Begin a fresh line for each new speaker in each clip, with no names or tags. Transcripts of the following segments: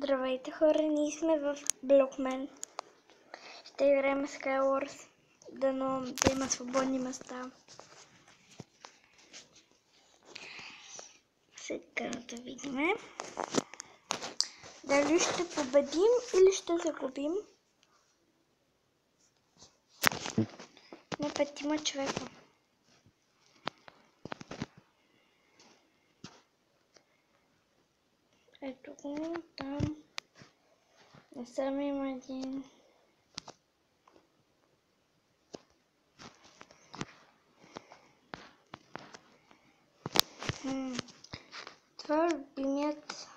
Здравейте хора, ние сме в Blockman. Ще играем Skywars, дано да има свободни места. Сега да видим дали ще победим или ще загубим. На 5 човека. Ето го там. Насам има един. Това е любимият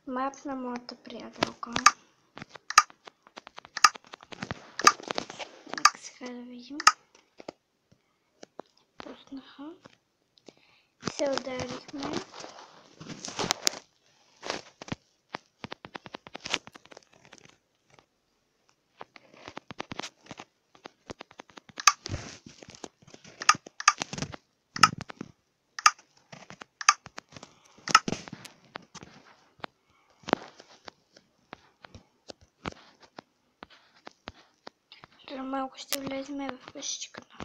мап на моята приятелка. Сега да видим. Пуснаха. Се ударихме. Малко ще влезем в къщичката.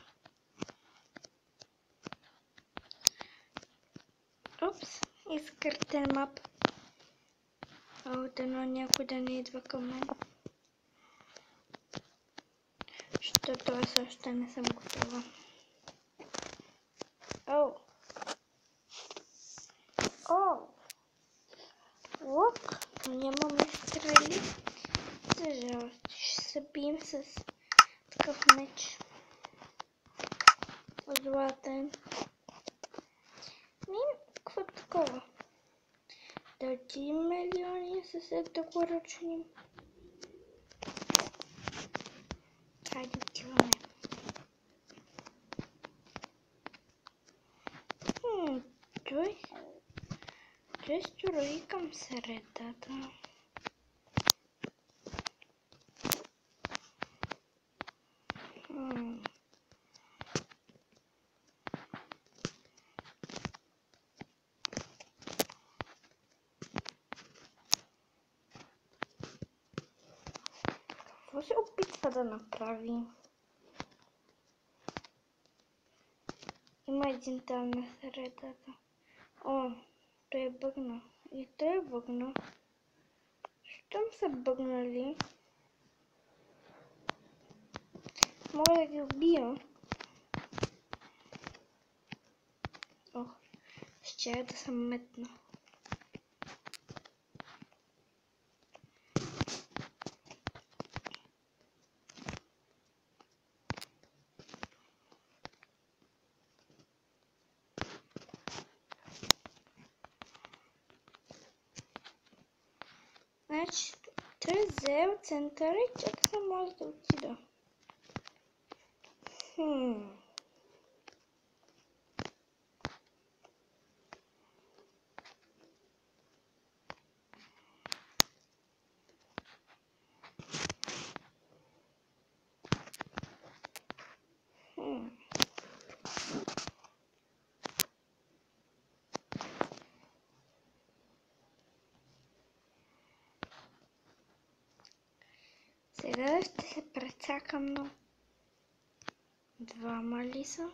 Опс, изкъртен мап. Дано някой да не идва към мен. Защото аз още не съм готова. Лук, но нямаме стрели. За жалост, ще се бием с такъв меч. Златен. Какво такова? Да отидем милиони съсед да го ръчним. Хайде отиваме. Той строи към средата. Какво се опитва да направи? Има един там на средата. Той е бъгнал. И той е бъгнал. Щом са бъгнали, мога да ги убия. Ще да съм метна. Значи, той е взел центъра и чак се може да отида. Сега ще се прецакам на двама ли са.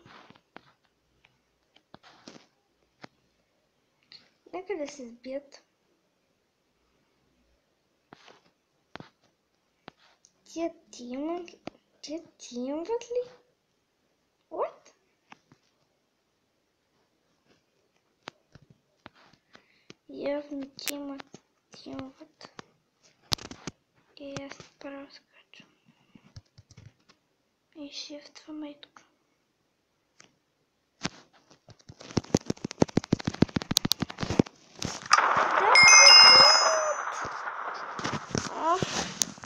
Нека да се сбият. Тия тимват ли? What? Явно тимват. И аз направо скачам. И шифтваме и тук.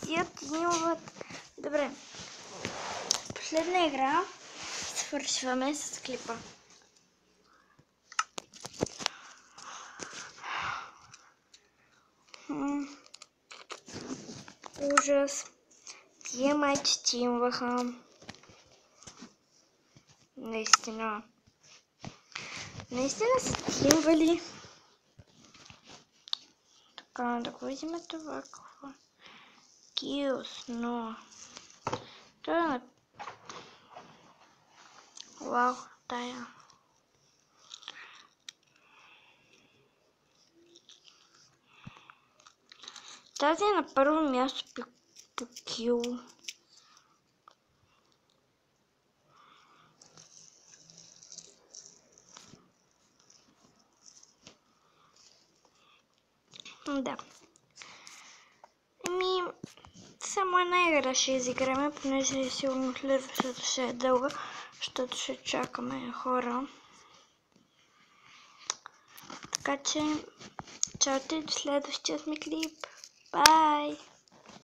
Тия тимват. Добре. Последна игра. Свършваме с клипа. Ужас. Тия майче тимваха. Наистина са тимвали. Така, да го видим това какво. Kills, но... Това е на... Вау, тая. Тази е на първо място по кил. Да. Само една игра ще изиграме, понеже сигурно следващата ще е дълга, защото ще чакаме хора. Така че, чао ти до следващия ми клип. Бай!